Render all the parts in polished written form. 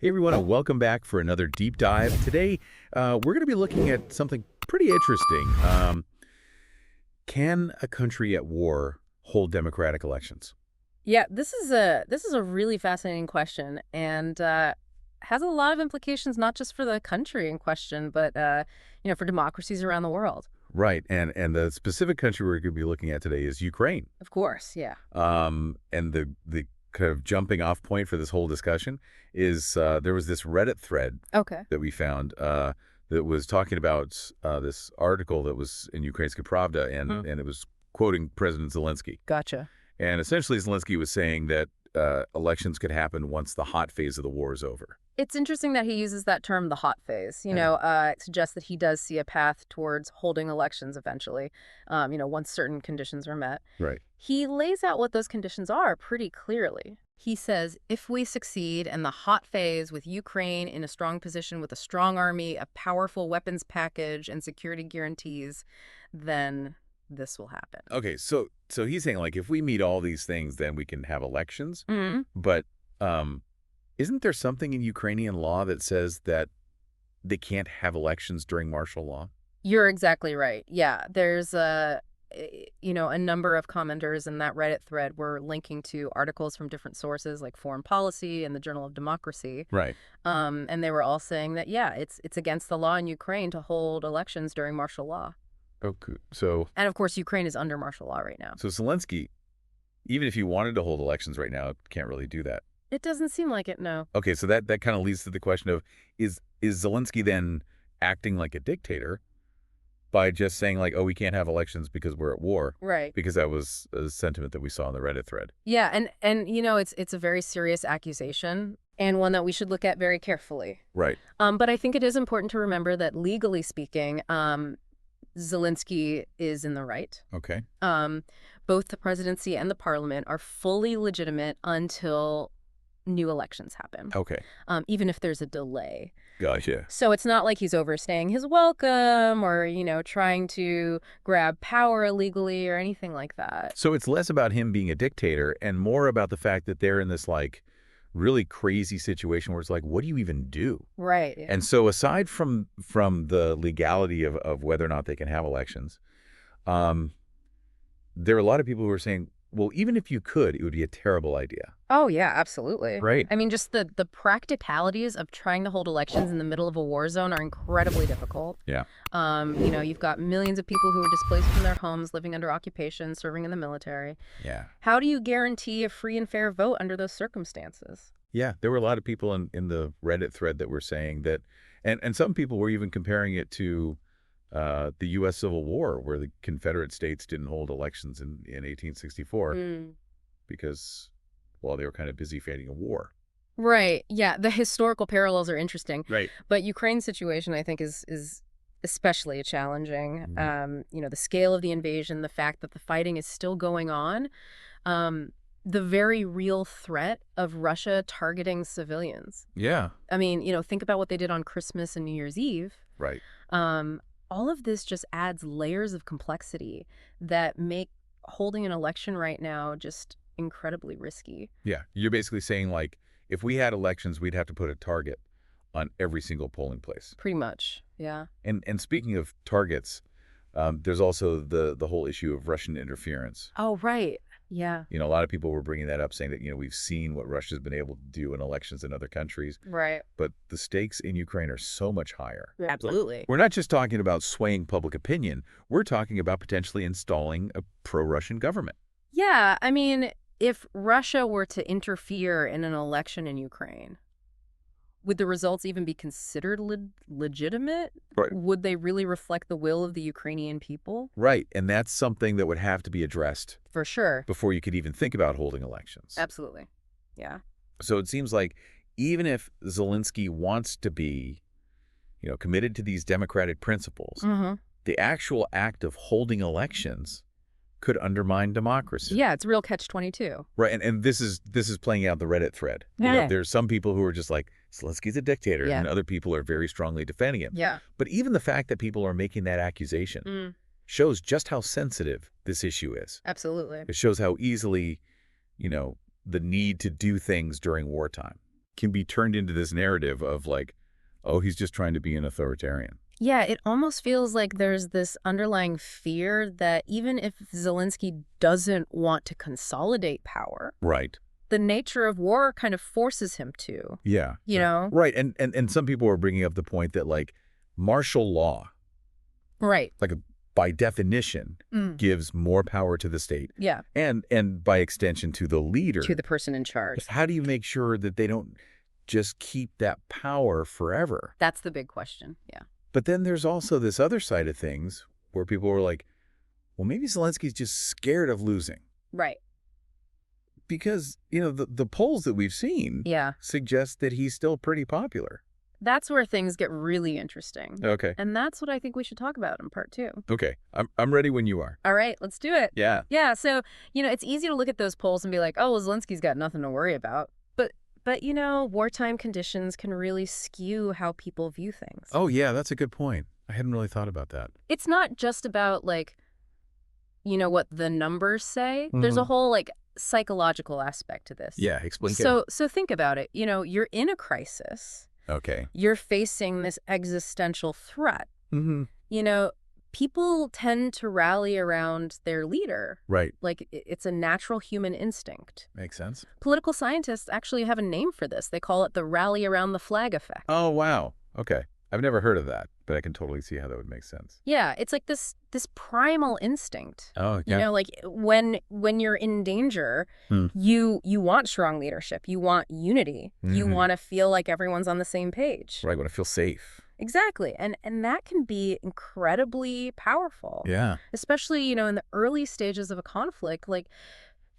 Hey everyone, and welcome back for another deep dive. Today, we're going to be looking at something pretty interesting. Can a country at war hold democratic elections? Yeah, this is a really fascinating question, and has a lot of implications not just for the country in question, but for democracies around the world. Right, and the specific country we're going to be looking at today is Ukraine. Of course, yeah. And the kind of jumping off point for this whole discussion is there was this Reddit thread Okay. that we found that was talking about this article that was in Ukrainska Pravda, Hmm. and it was quoting President Zelenskyy. Gotcha. And essentially, Zelenskyy was saying that elections could happen once the hot phase of the war is over. It's interesting that he uses that term, the hot phase. Yeah. It suggests that he does see a path towards holding elections eventually, once certain conditions are met. Right. He lays out what those conditions are pretty clearly. He says, if we succeed in the hot phase with Ukraine in a strong position with a strong army, a powerful weapons package, and security guarantees, then this will happen. Okay, so he's saying, like, if we meet all these things, then we can have elections. Mhm. But isn't there something in Ukrainian law that says that they can't have elections during martial law? You're exactly right. Yeah, there's a number of commenters in that Reddit thread were linking to articles from different sources like Foreign Policy and the Journal of Democracy. Right. And they were all saying that, yeah, it's against the law in Ukraine to hold elections during martial law. Okay. So And of course, Ukraine is under martial law right now. so Zelenskyy, even if he wanted to hold elections right now, can't really do that. It doesn't seem like it, no. Okay, so that kind of leads to the question of is Zelenskyy then acting like a dictator by just saying, like, oh, we can't have elections because we're at war? Right. Because that was a sentiment that we saw in the Reddit thread. Yeah, and it's a very serious accusation and one that we should look at very carefully. Right. But I think it is important to remember that legally speaking, Zelensky is in the right. Okay. Both the presidency and the parliament are fully legitimate until new elections happen, Okay. even if there's a delay. Gotcha. So it's not like he's overstaying his welcome or, trying to grab power illegally or anything like that. So it's less about him being a dictator and more about the fact that they're in this, like, really crazy situation where it's like, what do you even do? Right. Yeah. And so aside from the legality of whether or not they can have elections, there are a lot of people who are saying, well, even if you could, it would be a terrible idea. Oh, yeah, absolutely. Right. I mean, just the practicalities of trying to hold elections in the middle of a war zone are incredibly difficult. Yeah. You've got millions of people who are displaced from their homes, living under occupation, serving in the military. Yeah. How do you guarantee a free and fair vote under those circumstances? Yeah. There were a lot of people in the Reddit thread that were saying that, and some people were even comparing it to the U.S. Civil War, where the Confederate States didn't hold elections in 1864 Mm. because, well, they were kind of busy fighting a war. Right. Yeah, the historical parallels are interesting. Right. But Ukraine's situation, I think, is especially challenging. The scale of the invasion, the fact that the fighting is still going on, the very real threat of Russia targeting civilians. Yeah. I mean, think about what they did on Christmas and New Year's Eve. Right. All of this just adds layers of complexity that make holding an election right now just incredibly risky. Yeah. You're basically saying, like, if we had elections, we'd have to put a target on every single polling place. Pretty much. Yeah. And speaking of targets, there's also the whole issue of Russian interference. Oh, right. Yeah. A lot of people were bringing that up, saying that, we've seen what Russia's been able to do in elections in other countries, Right. but the stakes in Ukraine are so much higher. Absolutely. We're not just talking about swaying public opinion. We're talking about potentially installing a pro-Russian government. Yeah. I mean, if Russia were to interfere in an election in Ukraine, would the results even be considered legitimate? Right. Would they really reflect the will of the Ukrainian people? Right. And that's something that would have to be addressed For sure. before you could even think about holding elections. Absolutely. Yeah. So it seems like even if Zelenskyy wants to be, committed to these democratic principles, Mm-hmm. the actual act of holding elections could undermine democracy. Yeah, it's real catch-22. Right. And this is playing out the Reddit thread. Yeah. There's some people who are just like, Zelensky's a dictator, Yeah. and other people are very strongly defending him. Yeah. But even the fact that people are making that accusation shows just how sensitive this issue is. Absolutely. It shows how easily, the need to do things during wartime can be turned into this narrative of like, oh, he's just trying to be an authoritarian. Yeah, it almost feels like there's this underlying fear that even if Zelenskyy doesn't want to consolidate power, Right. the nature of war kind of forces him to, Yeah. you know? Right. And some people are bringing up the point that like martial law, Right. like by definition, gives more power to the state. Yeah. And by extension to the leader. To the person in charge. How do you make sure that they don't just keep that power forever? That's the big question. Yeah. But then there's also this other side of things where people were like, well, maybe Zelensky's just scared of losing. Right. Because, the polls that we've seen suggest that he's still pretty popular. That's where things get really interesting. Okay. And that's what I think we should talk about in part 2. Okay. I'm ready when you are. All right, let's do it. Yeah. Yeah, so, it's easy to look at those polls and be like, oh, well, Zelensky's got nothing to worry about. But wartime conditions can really skew how people view things. Oh, yeah, that's a good point. I hadn't really thought about that. It's not just about, what the numbers say. There's a whole, psychological aspect to this. Yeah, explain. So think about it. You're in a crisis. Okay. You're facing this existential threat. Mm-hmm. People tend to rally around their leader. Right. It's a natural human instinct. Makes sense. Political scientists actually have a name for this. They call it the rally around the flag effect. Oh, wow. Okay. I've never heard of that, but I can totally see how that would make sense. Yeah, it's like this primal instinct. Oh, yeah. When you're in danger, you want strong leadership. You want unity. You want to feel like everyone's on the same page. Right, I want to feel safe. Exactly. And that can be incredibly powerful. Yeah. Especially, in the early stages of a conflict.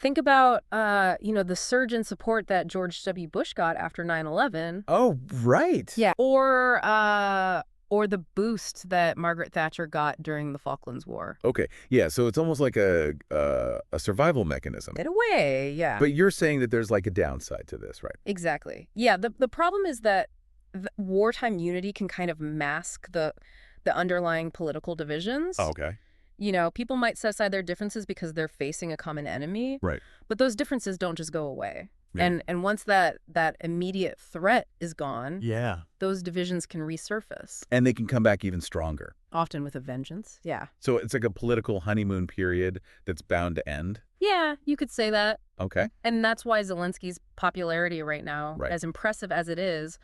Think about, the surge in support that George W. Bush got after 9/11. Oh, right. Yeah. Or the boost that Margaret Thatcher got during the Falklands War. Okay. Yeah, so it's almost like a survival mechanism. In a way, yeah. But you're saying that there's like a downside to this, right? Exactly. Yeah, the problem is that wartime unity can kind of mask the underlying political divisions. Oh, okay. People might set aside their differences because they're facing a common enemy. Right. But those differences don't just go away. Yeah. And once that immediate threat is gone, Yeah. those divisions can resurface. And they can come back even stronger. Often with a vengeance. Yeah. So it's like a political honeymoon period that's bound to end. Yeah, you could say that. Okay. And that's why Zelensky's popularity right now, Right. as impressive as it is,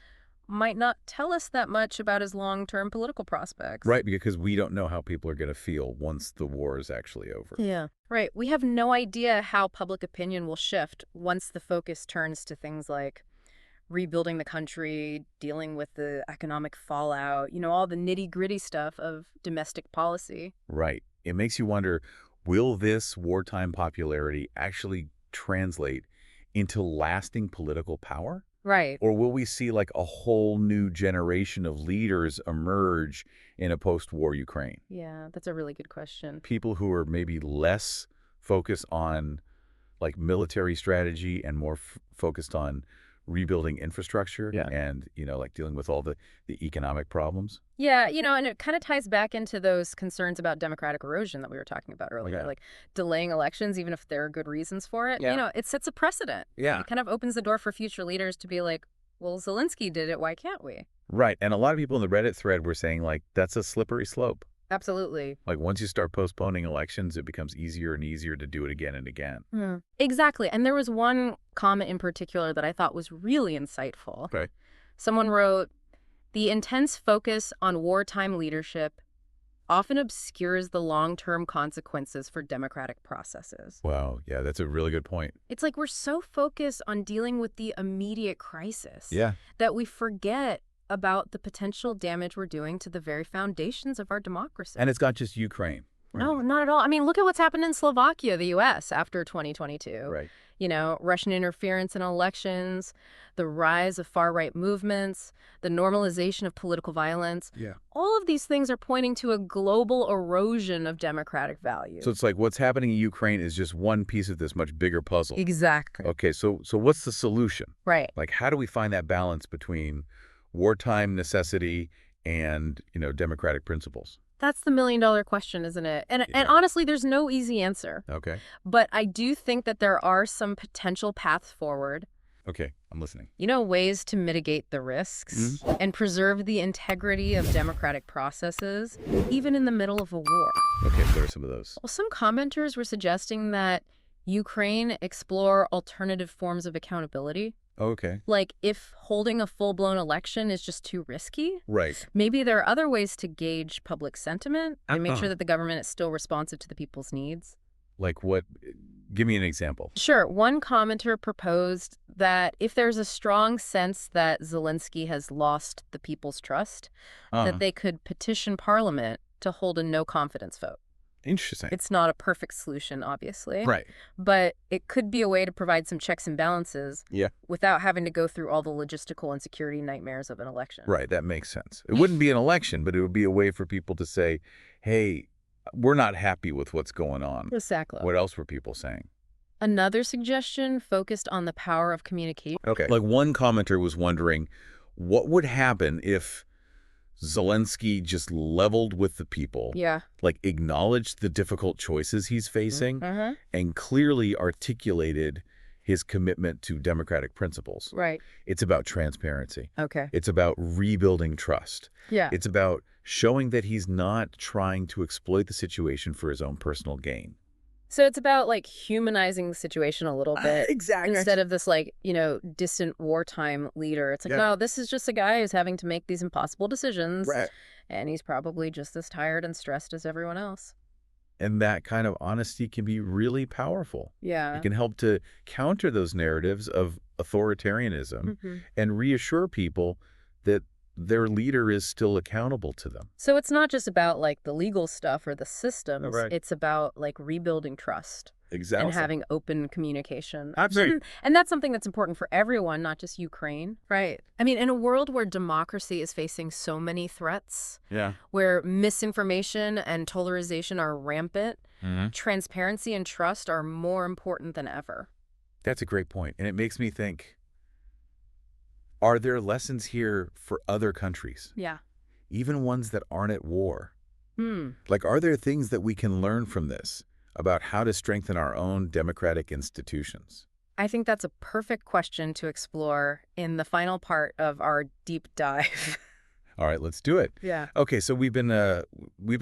might not tell us that much about his long-term political prospects. Right, because we don't know how people are going to feel once the war is actually over. Yeah. Right. We have no idea how public opinion will shift once the focus turns to things like rebuilding the country, dealing with the economic fallout, all the nitty-gritty stuff of domestic policy. Right. It makes you wonder, will this wartime popularity actually translate into lasting political power? Right. Or will we see like a whole new generation of leaders emerge in a post-war Ukraine? Yeah, that's a really good question. People who are maybe less focused on like military strategy and more focused on rebuilding infrastructure and, like dealing with all the economic problems. Yeah, and it kind of ties back into those concerns about democratic erosion that we were talking about earlier, Okay. like delaying elections, even if there are good reasons for it. Yeah. It sets a precedent. Yeah. It kind of opens the door for future leaders to be like, well, Zelenskyy did it, why can't we? Right. And a lot of people in the Reddit thread were saying like, that's a slippery slope. Absolutely. Like once you start postponing elections, it becomes easier and easier to do it again and again. Exactly. And there was one comment in particular that I thought was really insightful. Okay. Someone wrote, the intense focus on wartime leadership often obscures the long-term consequences for democratic processes. Wow. Yeah, that's a really good point. It's like we're so focused on dealing with the immediate crisis that we forget about the potential damage we're doing to the very foundations of our democracy. And it's not just Ukraine. Right? No, not at all. I mean, look at what's happened in Slovakia, the U.S., after 2022. Right. Russian interference in elections, the rise of far-right movements, the normalization of political violence. Yeah. All of these things are pointing to a global erosion of democratic values. So it's like what's happening in Ukraine is just one piece of this much bigger puzzle. Exactly. Okay, so what's the solution? Right. Like how do we find that balance between wartime necessity and, democratic principles? That's the million-dollar question, isn't it? And honestly, there's no easy answer. Okay. But I do think that there are some potential paths forward. Okay. I'm listening. Ways to mitigate the risks and preserve the integrity of democratic processes, even in the middle of a war. Okay, what are some of those? Well, some commenters were suggesting that Ukraine explore alternative forms of accountability. Oh, okay. Like if holding a full-blown election is just too risky, Right. maybe there are other ways to gauge public sentiment and make sure that the government is still responsive to the people's needs. Like what? Give me an example. Sure. One commenter proposed that if there's a strong sense that Zelenskyy has lost the people's trust, that they could petition Parliament to hold a no-confidence vote. Interesting. It's not a perfect solution, obviously. Right. But it could be a way to provide some checks and balances Yeah. without having to go through all the logistical and security nightmares of an election. Right, that makes sense. It wouldn't be an election, but it would be a way for people to say, hey, we're not happy with what's going on. Exactly. What else were people saying? Another suggestion focused on the power of communication. Okay. Like one commenter was wondering, what would happen if Zelenskyy just leveled with the people, Yeah. like acknowledged the difficult choices he's facing, and clearly articulated his commitment to democratic principles. Right. It's about transparency. Okay. It's about rebuilding trust. Yeah. It's about showing that he's not trying to exploit the situation for his own personal gain. So it's about like humanizing the situation a little bit. Exactly. Instead of this distant wartime leader. It's like, no, this is just a guy who's having to make these impossible decisions. Right. And he's probably just as tired and stressed as everyone else. And that kind of honesty can be really powerful. Yeah. It can help to counter those narratives of authoritarianism and reassure people that their leader is still accountable to them. So it's not just about like the legal stuff or the systems. Right. It's about like rebuilding trust. Exactly. And having open communication. Absolutely. And that's something that's important for everyone, not just Ukraine. Right. I mean, in a world where democracy is facing so many threats, where misinformation and polarization are rampant, transparency and trust are more important than ever. That's a great point. And it makes me think, are there lessons here for other countries? Yeah. Even ones that aren't at war? Like, are there things that we can learn from this about how to strengthen our own democratic institutions? I think that's a perfect question to explore in the final part of our deep dive. All right, let's do it. Yeah. Okay, so we've been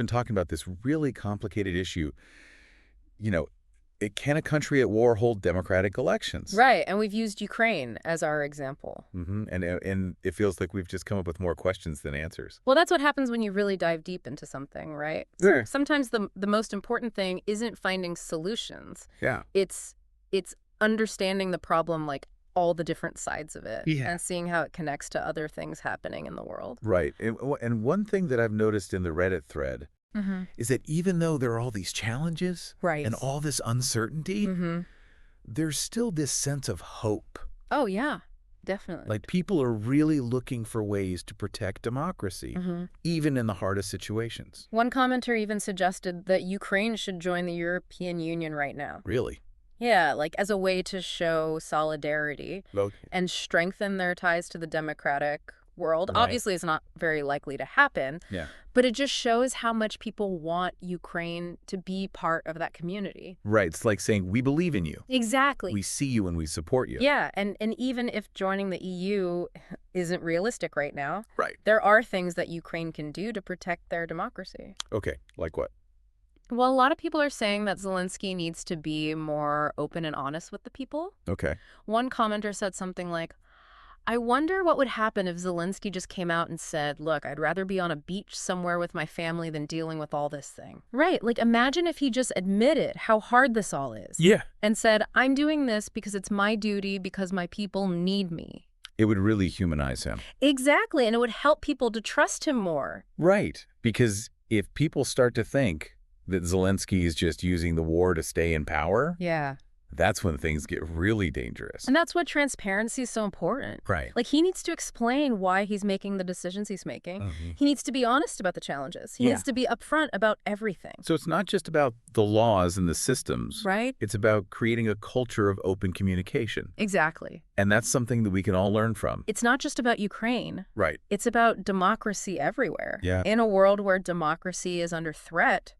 talking about this really complicated issue. Can a country at war hold democratic elections? Right, and we've used Ukraine as our example. And it feels like we've just come up with more questions than answers. Well, that's what happens when you really dive deep into something, right? Sure. Sometimes the most important thing isn't finding solutions. Yeah. It's understanding the problem, like all the different sides of it, and seeing how it connects to other things happening in the world. Right. And one thing that I've noticed in the Reddit thread is that even though there are all these challenges and all this uncertainty, there's still this sense of hope. Oh, yeah, definitely. Like people are really looking for ways to protect democracy, even in the hardest situations. One commenter even suggested that Ukraine should join the European Union right now. Really? Yeah, like as a way to show solidarity and strengthen their ties to the democratic world. Right. Obviously, it's not very likely to happen. Yeah. But it just shows how much people want Ukraine to be part of that community. Right. It's like saying, we believe in you. Exactly. We see you and we support you. Yeah. And even if joining the EU isn't realistic right now, Right. there are things that Ukraine can do to protect their democracy. Okay. Like what? Well, a lot of people are saying that Zelenskyy needs to be more open and honest with the people. Okay. One commenter said something like, I wonder what would happen if Zelenskyy just came out and said, look, I'd rather be on a beach somewhere with my family than dealing with all this thing. Right. Like, imagine if he just admitted how hard this all is. Yeah. And said, I'm doing this because it's my duty, because my people need me. It would really humanize him. Exactly. And it would help people to trust him more. Right. Because if people start to think that Zelenskyy is just using the war to stay in power, that's when things get really dangerous. And that's what transparency is so important. Right. Like, he needs to explain why he's making the decisions he's making. He needs to be honest about the challenges. He needs to be upfront about everything. So it's not just about the laws and the systems. Right. It's about creating a culture of open communication. Exactly. And that's something that we can all learn from. It's not just about Ukraine. Right. It's about democracy everywhere. Yeah. In a world where democracy is under threat,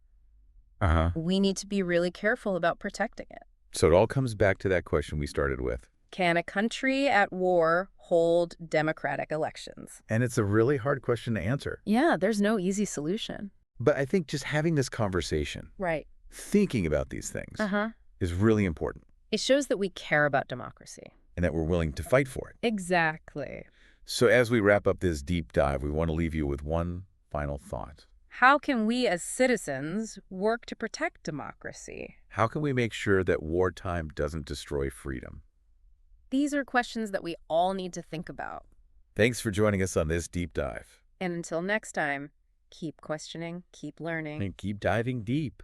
we need to be really careful about protecting it. So it all comes back to that question we started with. Can a country at war hold democratic elections? And it's a really hard question to answer. Yeah, there's no easy solution. But I think just having this conversation, Right. thinking about these things, Uh-huh. is really important, It shows that we care about democracy. and that we're willing to fight for it. Exactly. So as we wrap up this deep dive, we want to leave you with one final thought. How can we as citizens work to protect democracy? How can we make sure that wartime doesn't destroy freedom? These are questions that we all need to think about. Thanks for joining us on this deep dive. And until next time, keep questioning, keep learning. And keep diving deep.